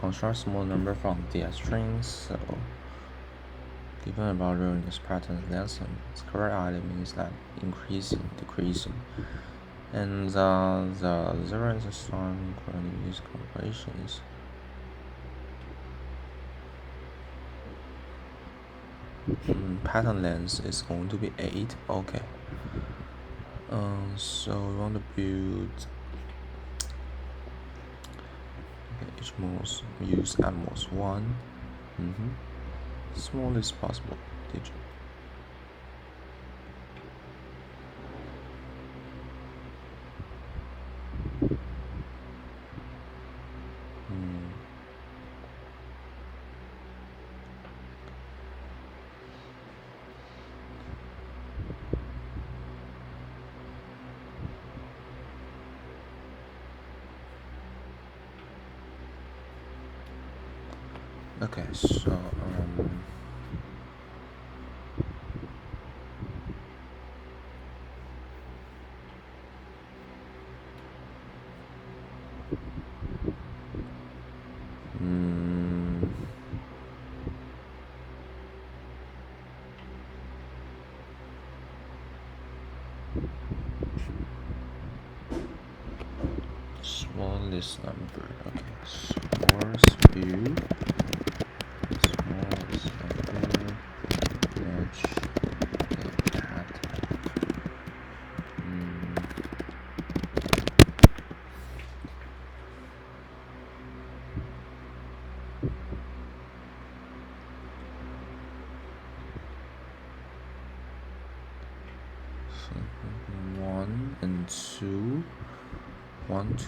Construct small number from the strings. So, given a value in this pattern lesson, its correct item is that increasing, decreasing, and the zero is a sign according to these calculations. Pattern length is going to be 8. Okay. So we want to build. Each most use at most one. Smallest possible digit. Okay, so smallest number. Okay, source view. Smallest number match the pattern. So 1 and 2. 1, 2.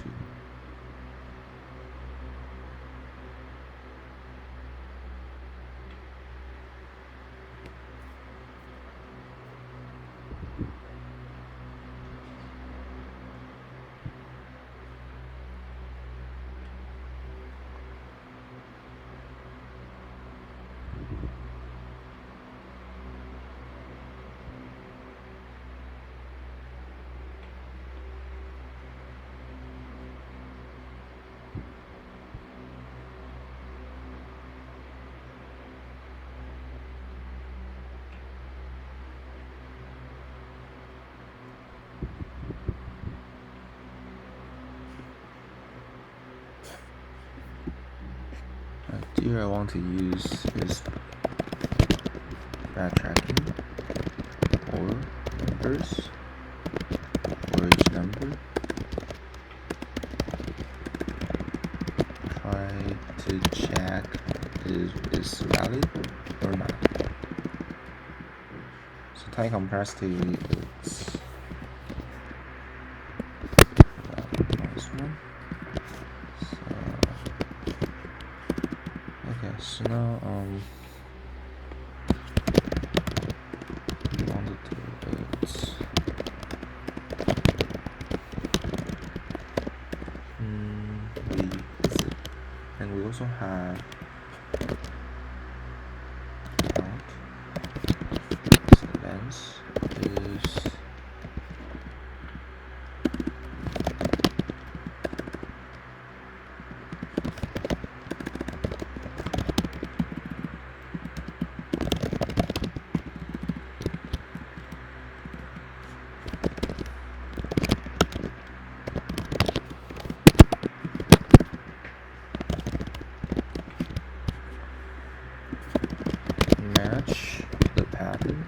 Idea I want to use is backtracking or numbers for each number. Try to check if it's valid or not. So time complexity is -1. So now we want to do it and we also have count. So length is match the pattern.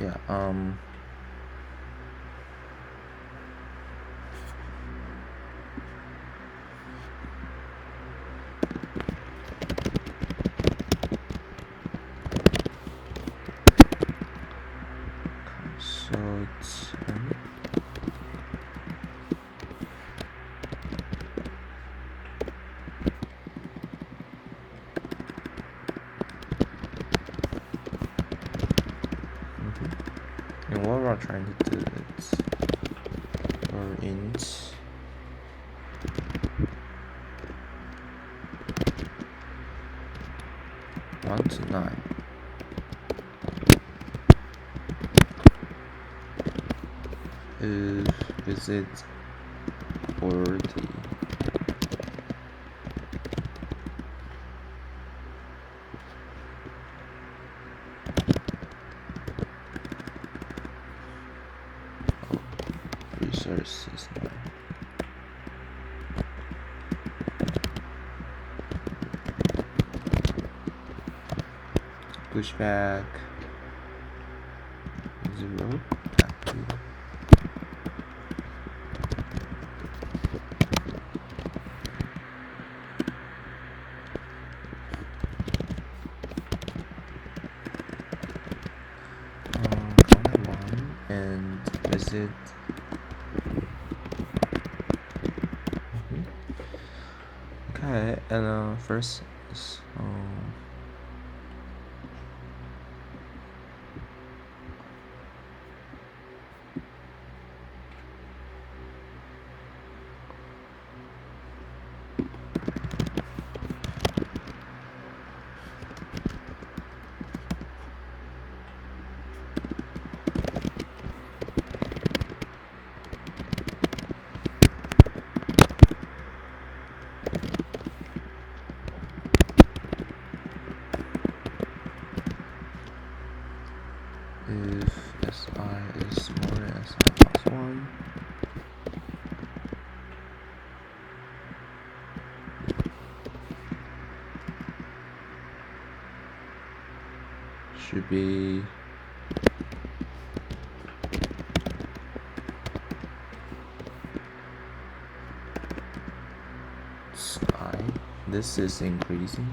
Yeah, so it's and what we're trying to do is for int one to 9. If visit 40. Resources now. Push back 0. Comment 1 and visit. Okay, and first is if si is smaller than si plus 1, should be si. This is increasing.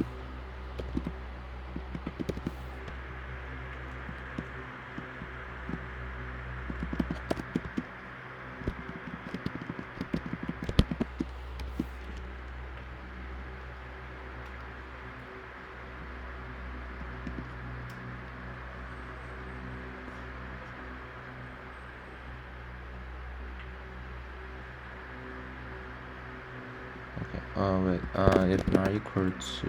If not equal to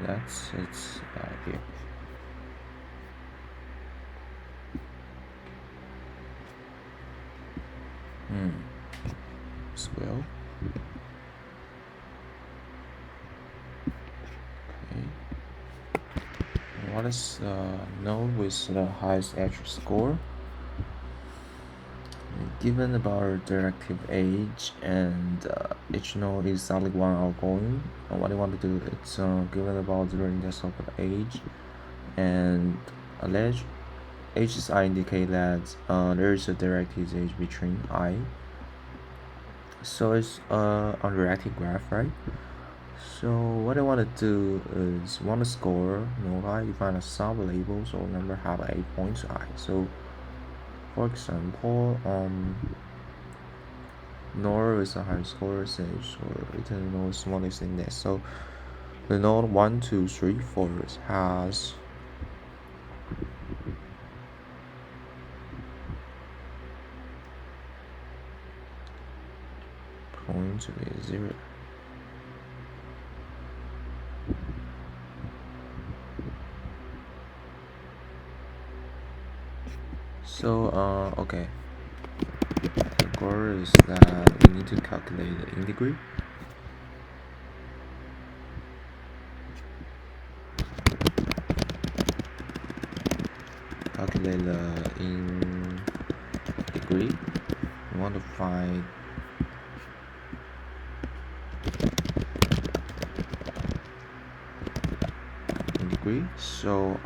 that's it's here. Swell. Okay. What is the node with the highest actual score? Given about directive age and each node is only one outgoing, what I want to do is given about the index of the age and age is I indicate that there is a directive age between I. So it's on directive graph, right? So what I want to do is want to score node I define a sub label, so number have 8 points I. So for example, node is a higher score stage or written node smallest index. So the node 1, 2, 3, 4 has point to be 0. So okay. The goal is that we need to calculate the integrate. Calculate the integrate. We want to find integrate. So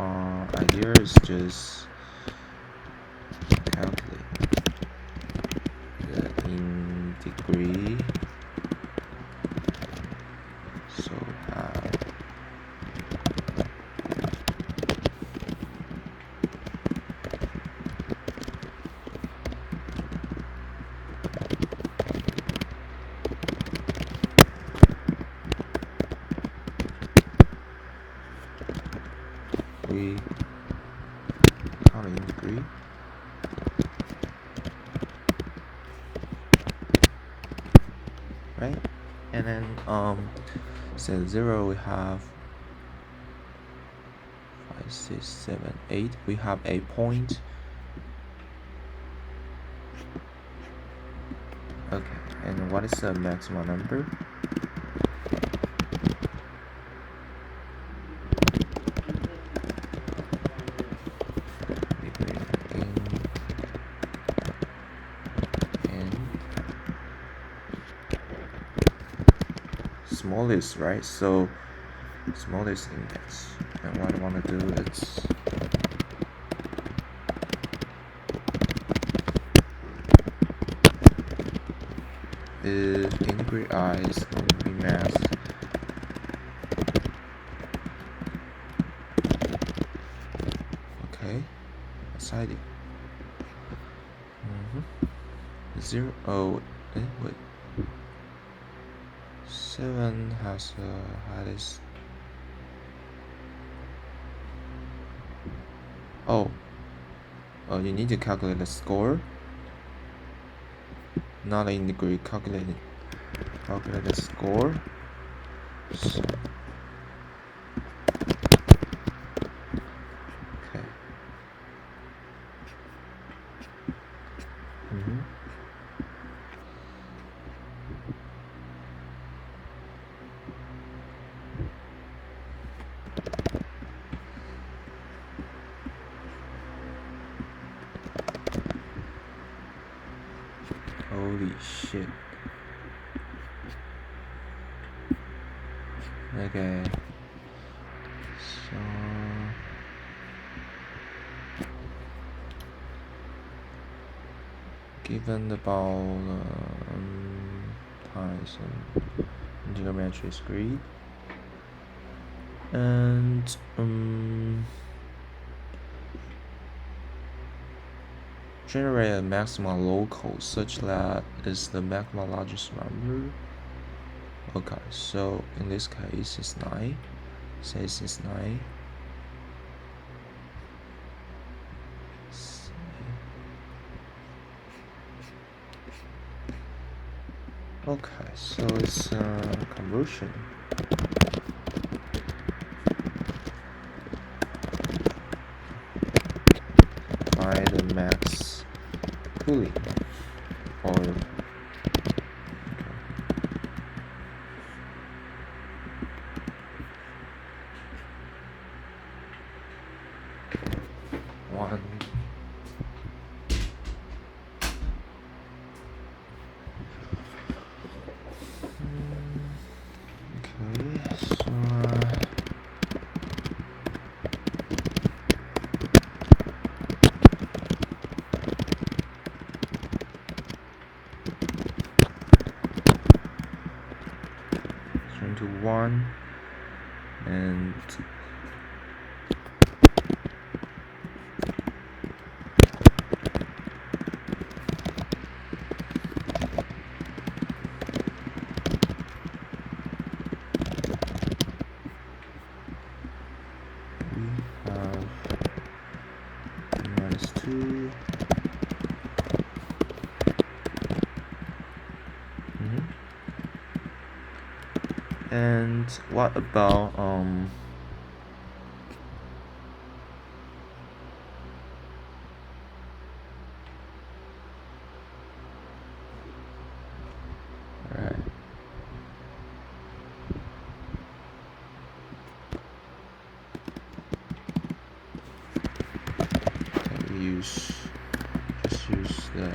idea is just calculate the integrate. So and then set 0 we have 5, 6, 7, 8. We have 8 points. Okay, and what is the maximum number? Smallest, right? So smallest index. And what I want to do is integrate I is going to be masked. Okay, aside it. 0. Oh, wait. 7 has the highest. Oh, you need to calculate the score. Not integrate, calculate the score. So, okay. Holy shit. Okay. So given the ball times and geometry is great, and generate a maximum local such that is the maximum largest number. Okay, so in this case it's 9. Says it's 9. Okay, so it's conversion. Find the max pooling or one. Okay, so turn to 1 and -2. And what about right. Just use the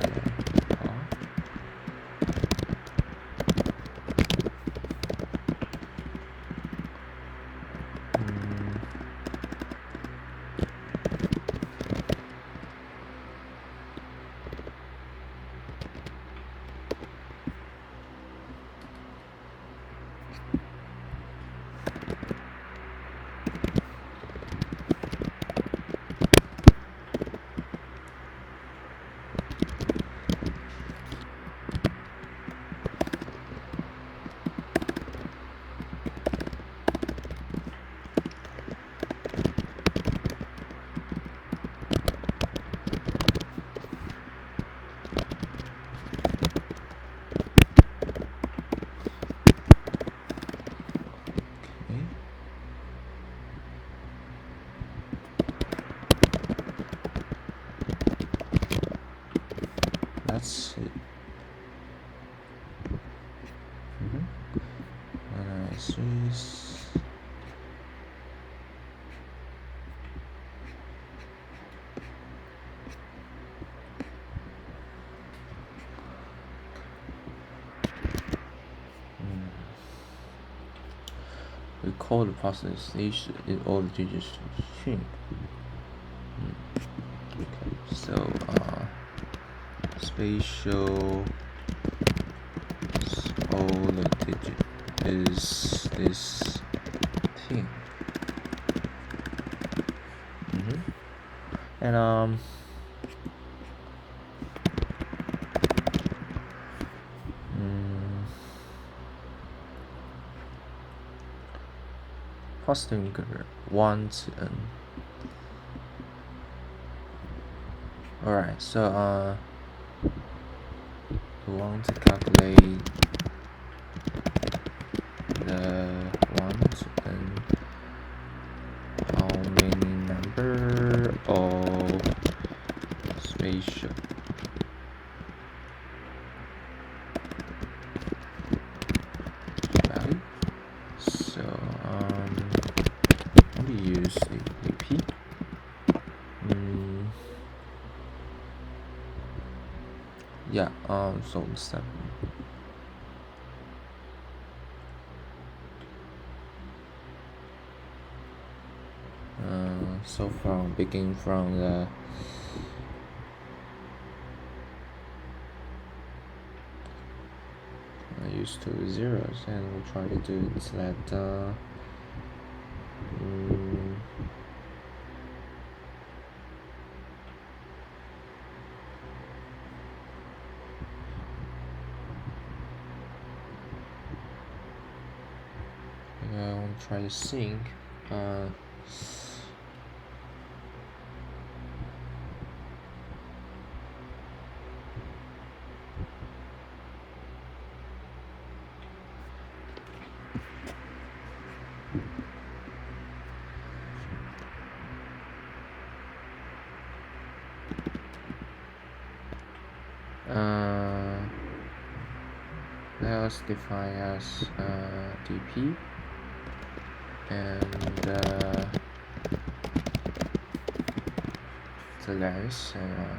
that's it. Analysis. We call the process station in all the digits to string. Okay, so spatial all the digit is this thing. And positive integer 1 to n. Alright, so we want to calculate the 1 to n, how many number of spatial value. So we use AP. Yeah, so 7. So begin from the I use 2 zeros, and we try to do it that I want to try to sync. Let us define as dp and the length, and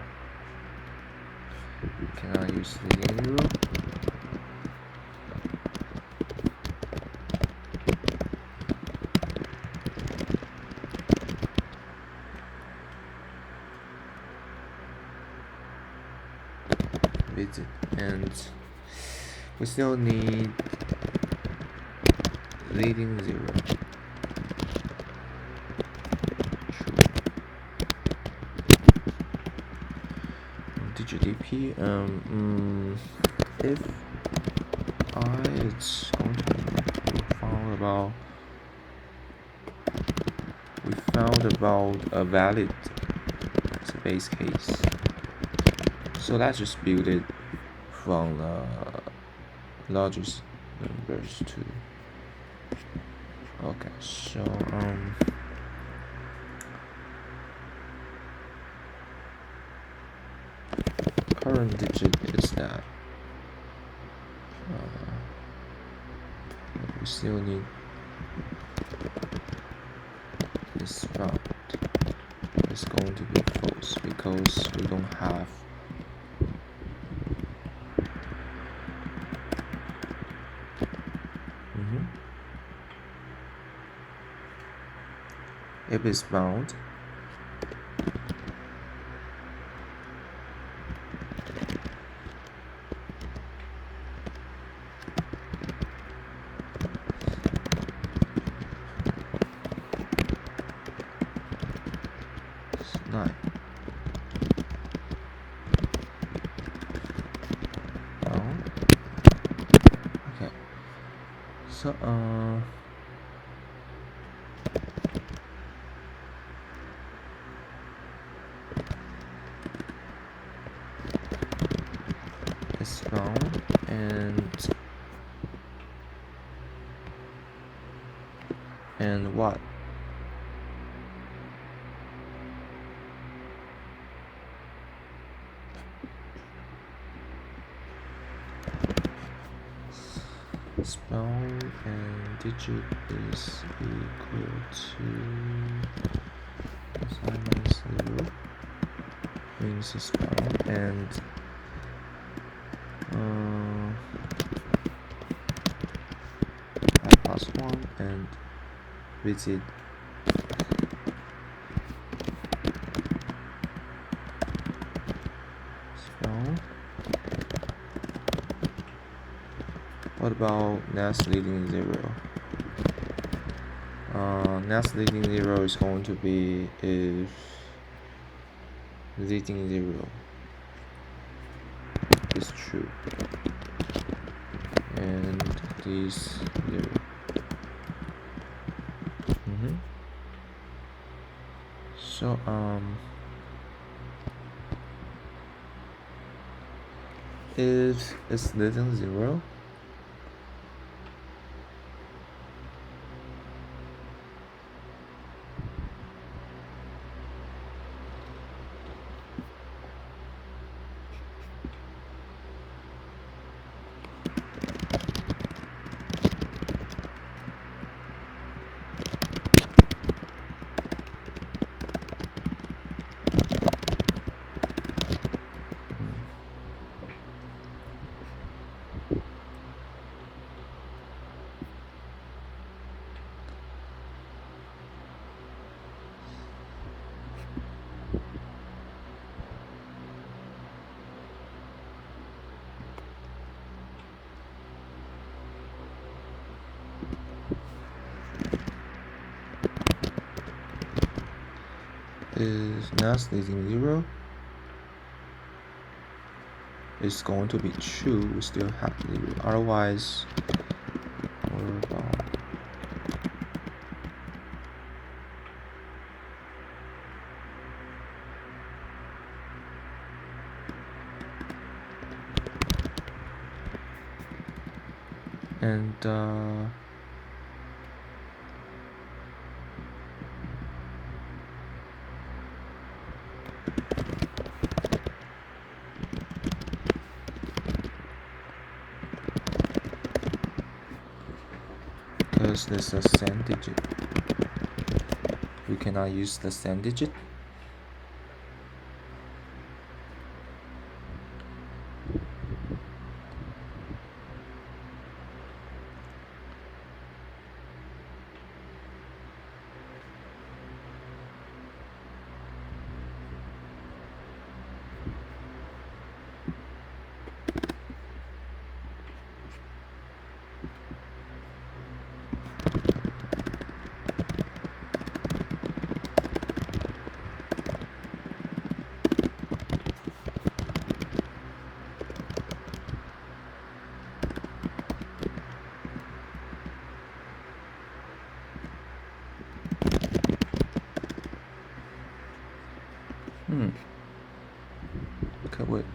we cannot use the linear rule. Visit, and we still need leading 0. Digit dp. If it's going to be we found about a valid base case. So let's just build it from the largest numbers to. Okay, so current digit is that we still need this round. It's going to be false because we don't have if it's bound, it's 9. Bound. Okay. So it's bound, and what? spell and digit is equal to minus 0 means spell and I plus 1 and visit spell. What about next leading 0? Next leading 0 is going to be if leading 0 is true and this 0. So if it's leading 0, is next leading 0 is going to be true, we still have 0. Otherwise, what about and because there's a same digit, we cannot use the same digit. Okay, wait.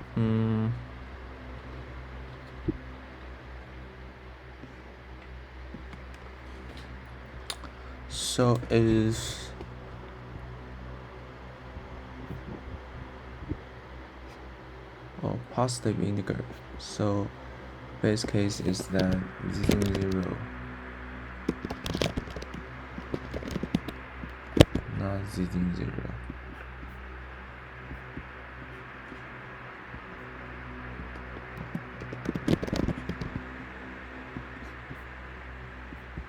So is positive integer. So base case is that leading 0, not leading 0.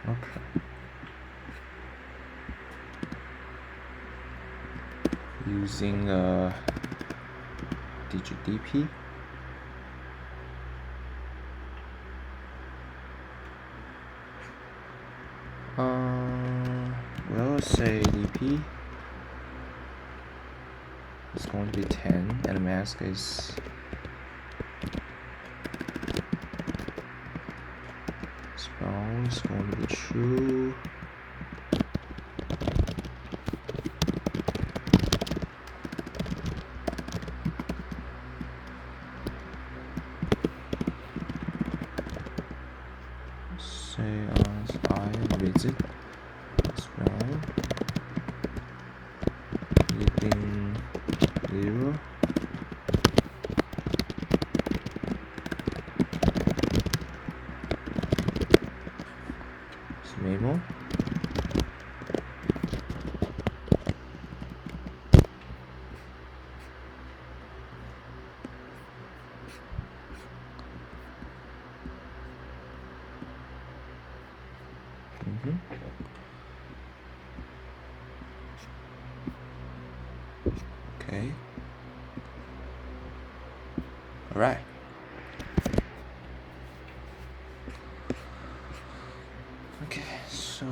Okay. Using digit DP. We'll say DP is going to be 10 and mask is spell is going to be true. Say I visit spell leading 0. Okay. All right. Okay, so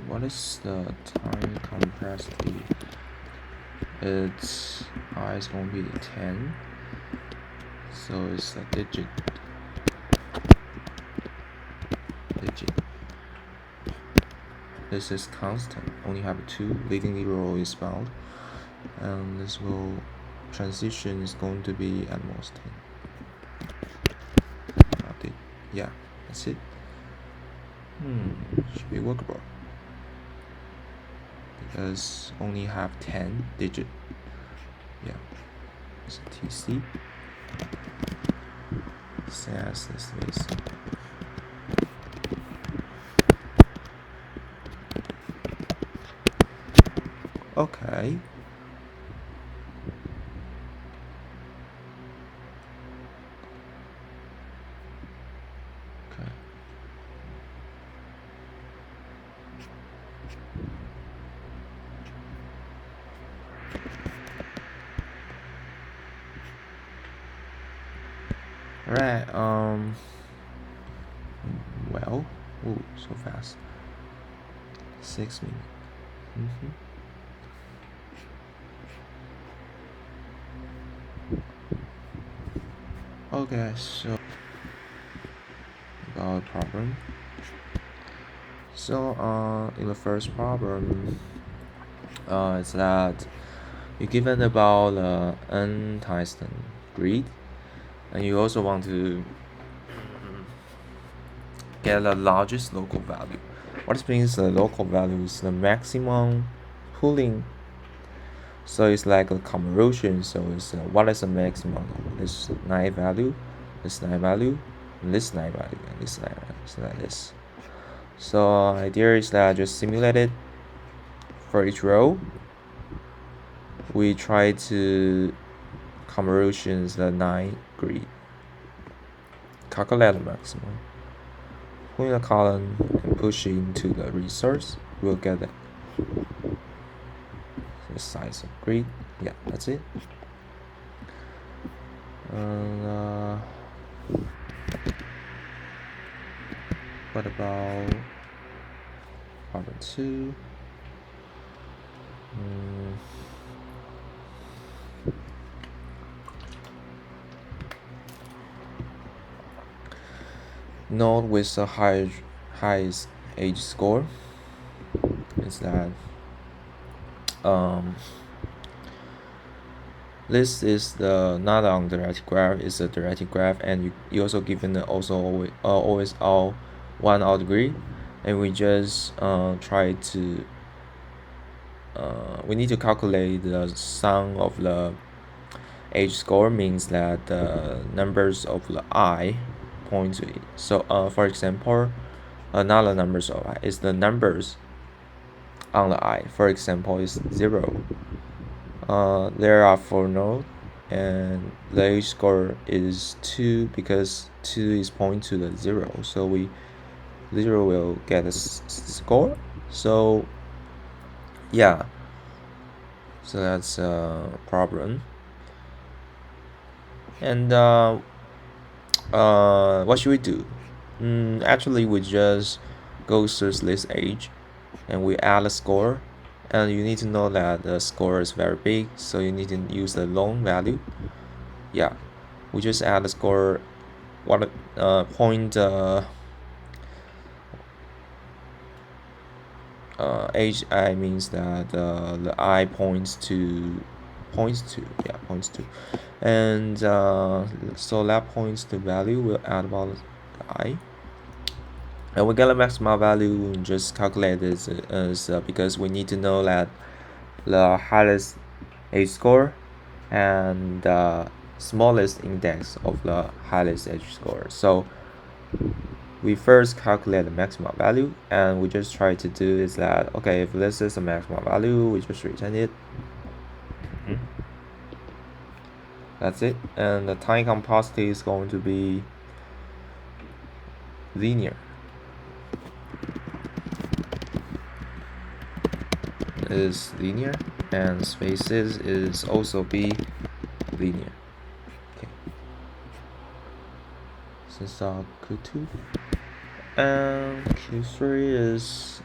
what is the time complexity? It's I is going to be 10, so it's a digit. This is constant, only have 2, leading 0 is bound, and this transition is going to be at most 10. Yeah, that's it. Should be workable because only have 10 digit. Yeah, it's a TC. Says this is. Okay. Alright, well, so fast. 6 minutes. Okay, so about problem. So in the first problem, it's that you're given about n-tyston grid, and you also want to get the largest local value. What means the local value is the maximum pooling. So it's like a commutation. So it's what is the maximum? This 9 value, this 9 value, and this 9 value, and this 9 value. So like this. So idea is that just simulate it for each row. We try to commutation the 9 grid. Calculate the maximum. Put in a column and push it into the resource. We'll get the size of grid. Yeah, that's it. What about problem 2? Node with the highest age score is that this is the not on directed graph, it's a directed graph, and you also given the also always all 1 out degree, and we just try to we need to calculate the sum of the age score, means that the numbers of the I point to it. So for example, not the numbers of I, is the numbers on the I. For example, is 0. There are 4 nodes, and the age score is 2 because 2 is point to the 0. So 0 will get a score. So yeah, so that's a problem. And what should we do? Actually, we just go through this age and we add a score, and you need to know that the score is very big, so you need to use the long value. Yeah, we just add the score. What point age I means that the I points to points to, and so that points to value will add about I, and we get a maximum value and just calculate this as because we need to know that the highest edge score and the smallest index of the highest edge score. So we first calculate the maximum value, and we just try to do is that, okay, if this is the maximum value, we just return it. That's it. And the time complexity is going to be linear. Is linear, and spaces is also be linear. Okay. This is Q2. And Q3 is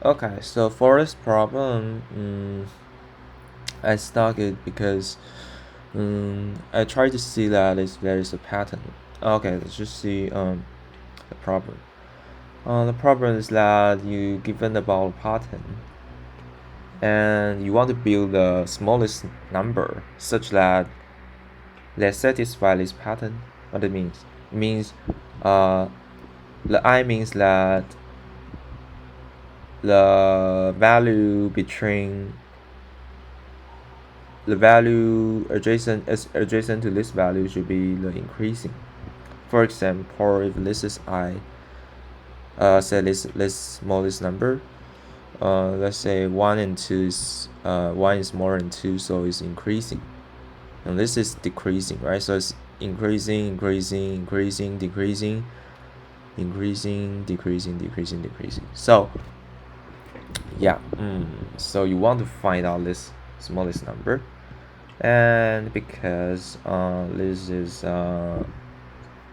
okay. So for this problem, I stuck it because I try to see that there is a pattern. Okay, let's just see the problem. The problem is that you given about a pattern, and you want to build the smallest number such that they satisfy this pattern. What it means? It means the I means that the value between the value adjacent to this value should be the increasing. For example, if this is I, say this smallest number, let's say 1 and 2 is 1 is more than 2, so it's increasing, and this is decreasing, right? So it's increasing, decreasing. So yeah, so you want to find out this smallest number, and because this is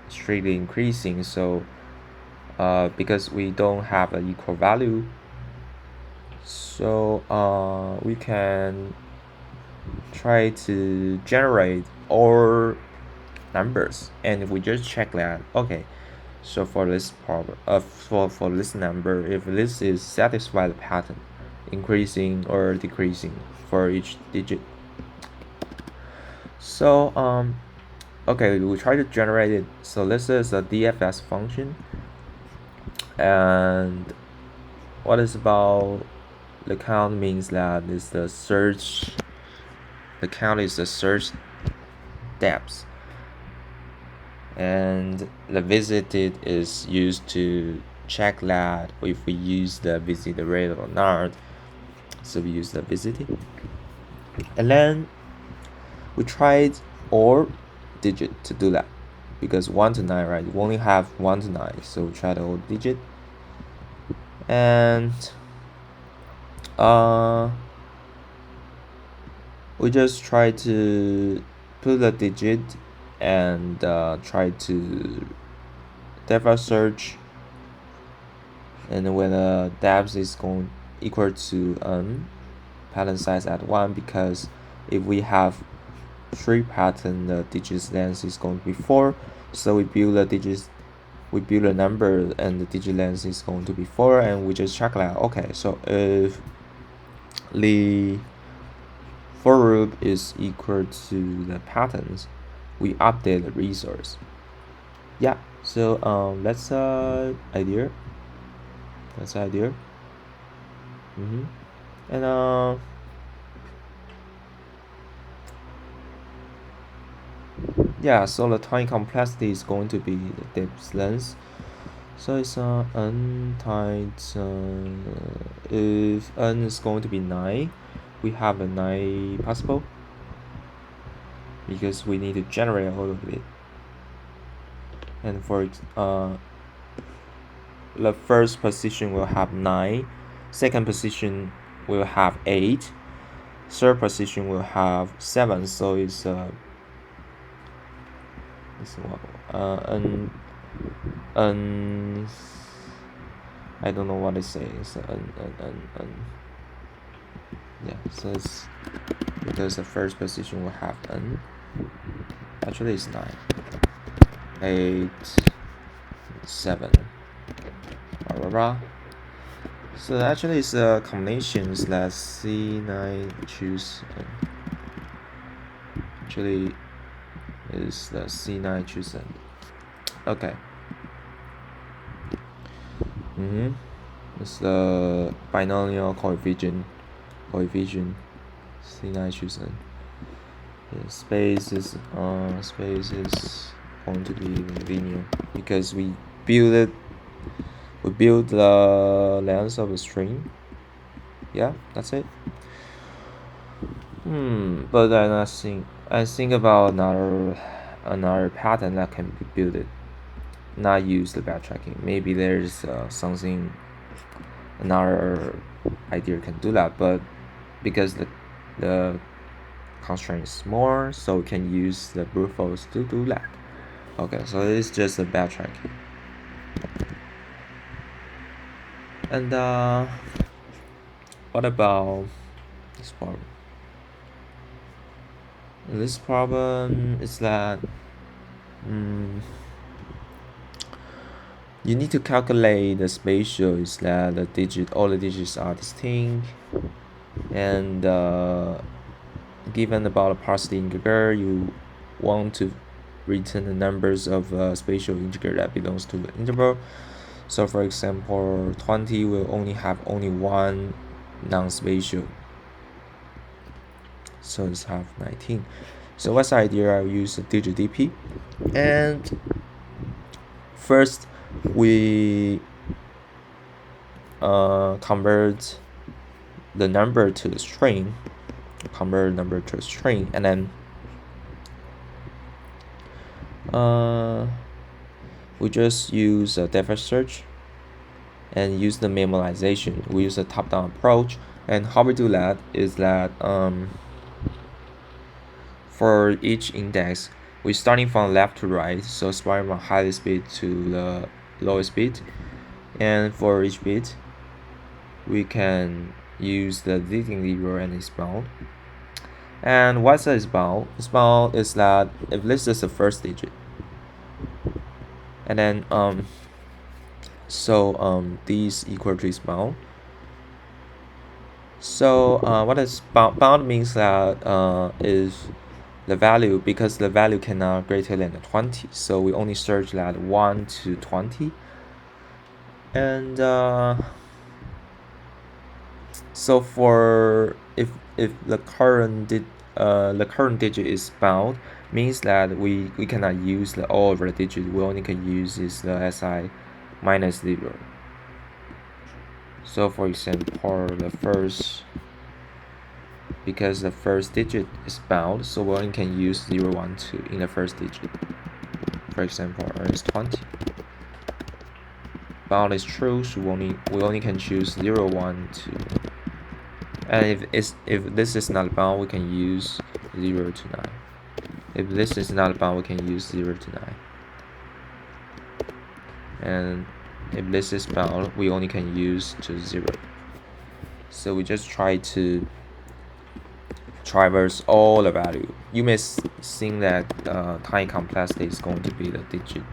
strictly increasing, so because we don't have an equal value, so we can try to generate all numbers, and we just check that, okay, so for this problem, for this number, if this is satisfy the pattern, increasing or decreasing for each digit. So okay, we try to generate it. So this is a DFS function, and what is about the count means that is the search. The count is the search depth, and the visited is used to check that if we use the visit rate or not. So we use the visited, and then we tried all digit to do that, because 1 to 9, right? We only have 1 to 9, so we tried all digit, and we just try to put the digit and try to depth search, and when the depth is going equal to pattern size at 1, because if we have 3 pattern, the digits length is going to be 4, so we build the digits, we build a number, and the digit length is going to be 4, and we just check that, okay, so if the for loop is equal to the patterns, we update the resource. Yeah, so that's idea. And yeah, so the time complexity is going to be the depth length. So it's n times if n is going to be 9, we have a 9 possible, because we need to generate all of it. And for the first position will have 9, second position will have 8, third position will have 7, so it's I don't know what it says. Yeah, so it's because the first position will have n. Actually, it's 9, 8, 7, blah blah blah. So actually it's a combination that C9 choose. Actually is the C9 chosen. Okay. It's the binomial coefficient C9 chosen. The space is going to be linear because we build the length of a string. Yeah, that's it. But I think about another pattern that can be built. Not use the backtracking. Maybe there's another idea can do that, but because the constraint is small, so we can use the brute force to do that. Okay, so it's just a backtracking. And what about this problem? This problem is that you need to calculate the spatial is that all the digits are distinct, and given about a partial integer, you want to return the numbers of spatial integer that belongs to the interval. So for example, 20 will only have one non-spatial, so it's have 19. So what's the idea? I'll use the digit dp, and first we convert the number to a string, and then we just use a depth search and use the memoization. We use a top-down approach, and how we do that is that for each index, we're starting from left to right, so starting from highest bit to the lowest bit, and for each bit we can use the leading zero and its bound. And what's its bound? Its bound is that if this is the first digit, and then these equal to its bound. So what is bound means that is the value, because the value cannot greater than 20, so we only search that 1 to 20. And so for if the current digit is bound, means that we cannot use the all of the digit. We only can use is the si minus 0. So for example, because the first digit is bound, so we only can use 0, 1, 2 in the first digit. For example, is 20. Bound is true, so we only can choose 0, 1, 2. And if this is not bound, we can use 0 to 9. If this is not bound, we can use 0 to 9. And if this is bound, we only can use to 0. So we just try to traverse all the value. You may think that time complexity is going to be the digit,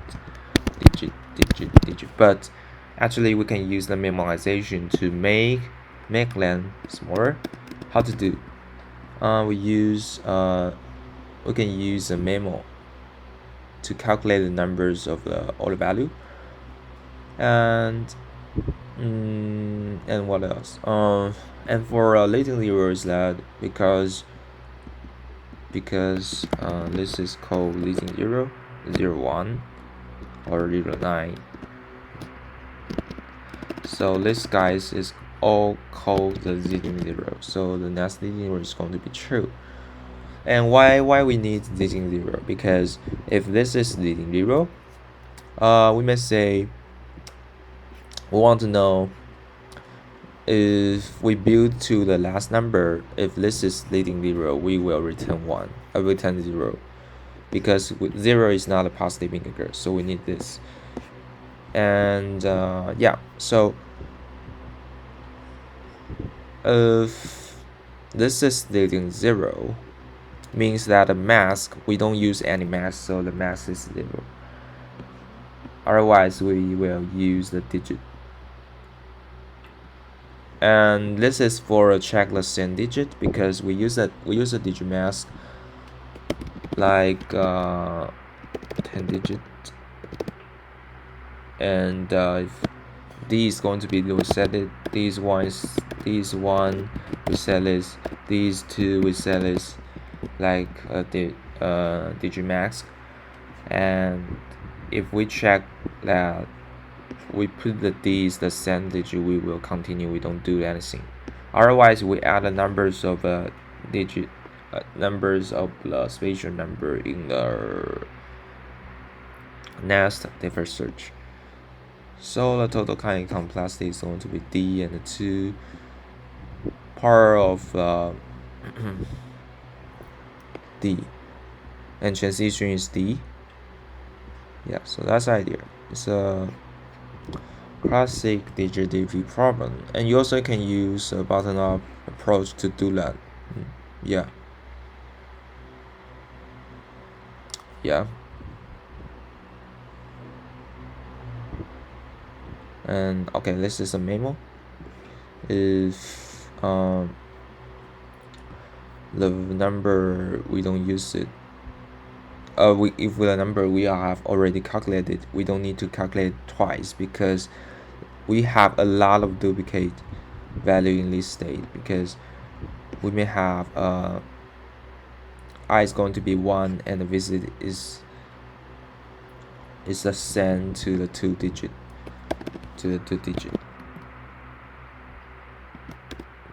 but actually we can use the memoization to make them smaller. How to do? We can use a memo to calculate the numbers of all the value, and what else? And for leading zero is that because this is called leading 0, 0, 1, or 0, 9. So this guys is all called the leading 0. So the next leading 0 is going to be true. And why we need leading 0? Because if this is leading 0, we may say we want to know if we build to the last number. If this is leading 0, we will return 0, because 0 is not a positive integer, so we need this. And yeah, so if this is leading 0, means that the mask, we don't use any mask, so the mask is 0. Otherwise we will use the digit. and this is for a checklist send digit because we use a digit mask like 10 digit, and if D is going to be reset it, these one reset list, these two reset list like the digit mask. And if we check that we put the D is the send digit, we will continue, we don't do anything. Otherwise we add the numbers of digit numbers of the spatial number in the next different search. So the total kind complexity is going to be D, and the 2 part of D, and transition is D. Yeah, so that's the idea. It's a classic digit DV problem, and you also can use a bottom-up approach to do that. Yeah. And okay, this is a memo. If the number we don't use it, if the number we have already calculated, we don't need to calculate twice because we have a lot of duplicate value in this state, because we may have I is going to be 1 and the visit is a send to the 2 digit,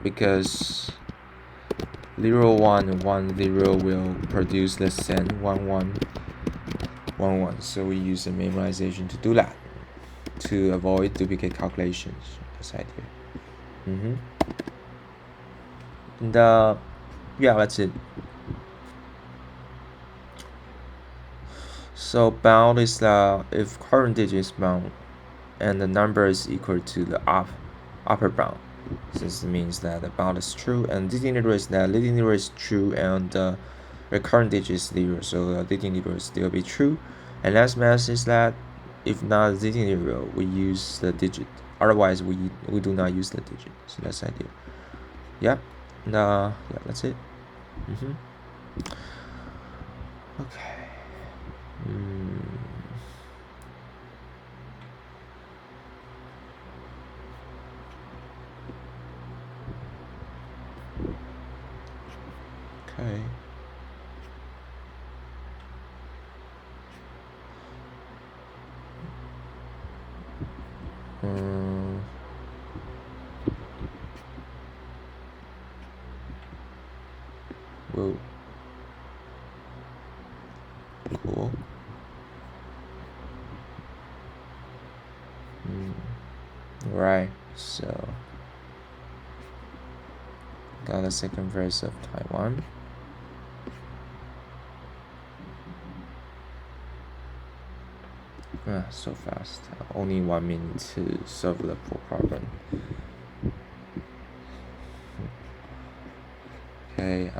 because 0 1 1 0 will produce the send 1 1 1 1. So we use the memorization to do that, to avoid duplicate calculations. That's the idea. And yeah, that's it. So bound is if current digit is bound and the number is equal to the upper bound. This means that the bound is true, and leading neighbor is true, and the recurrent digit is 0, so the leading neighbor will still be true. And last message is that if not leading neighbor, we use the digit. Otherwise, we do not use the digit. So that's the idea. Yeah, that's it. Okay. Okay. Whoa. Cool. Right, so got a second verse of Taiwan. So fast. Only 1 minute to solve the full problem. Okay,